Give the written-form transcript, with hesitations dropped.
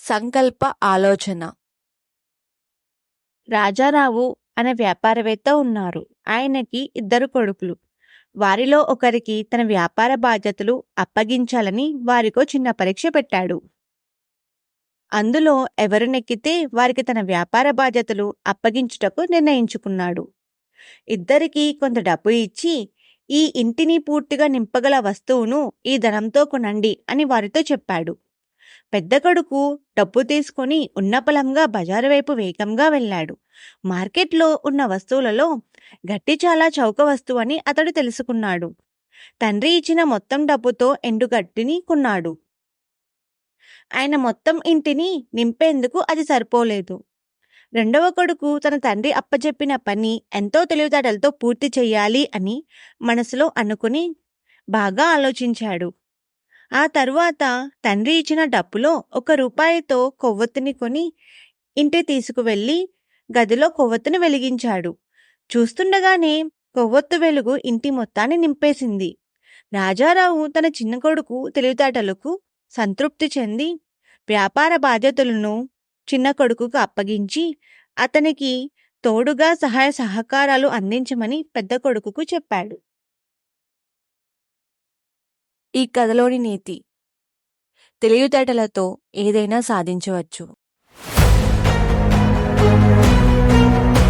సంకల్ప ఆలోచన. రాజారావు అనే వ్యాపారవేత్త ఉన్నారు. ఆయనకి 2 కొడుకులు. వారిలో ఒకరికి తన వ్యాపార బాధ్యతలు అప్పగించాలని వారికో చిన్న పరీక్ష పెట్టాడు. అందులో ఎవరు నెక్కితే వారికి తన వ్యాపార బాధ్యతలు అప్పగించుటకు నిర్ణయించుకున్నాడు. ఇద్దరికీ కొంత డబ్బు ఇచ్చి, ఈ ఇంటిని పూర్తిగా నింపగల వస్తువును ఈ ధనంతో కొనండి అని వారితో చెప్పాడు. పెద్ద కొడుకు డబ్బు తీసుకొని ఉన్నపలంగా బజారు వైపు వేగంగా వెళ్ళాడు. మార్కెట్లో ఉన్న వస్తువులలో గట్టి చాలా చౌక వస్తువు అని అతడు తెలుసుకున్నాడు. తండ్రి ఇచ్చిన మొత్తం డబ్బుతో ఎండుగడ్డిని కొన్నాడు. ఆయన మొత్తం ఇంటిని నింపేందుకు అది సరిపోలేదు. రెండవ కొడుకు తన తండ్రి అప్పచెప్పిన పని ఎంతో తెలివితేటలతో పూర్తి చెయ్యాలి అని మనసులో అనుకుని బాగా ఆలోచించాడు. ఆ తరువాత తండ్రి ఇచ్చిన డబ్బులో 1 రూపాయితో కొవ్వొత్తిని కొని ఇంటి తీసుకువెళ్ళి గదిలో కొవ్వొత్తిని వెలిగించాడు. చూస్తుండగానే కొవ్వొత్తు వెలుగు ఇంటి మొత్తాన్ని నింపేసింది. రాజారావు తన చిన్న కొడుకు తెలివితేటలకు సంతృప్తి చెంది వ్యాపార బాధ్యతలను చిన్న కొడుకుకు అప్పగించి అతనికి తోడుగా సహాయ సహకారాలు అందించమని పెద్ద కొడుకుకు చెప్పాడు. ఈ కథలోని నీతి: తెలివితేటలతో ఏదైనా సాధించవచ్చు,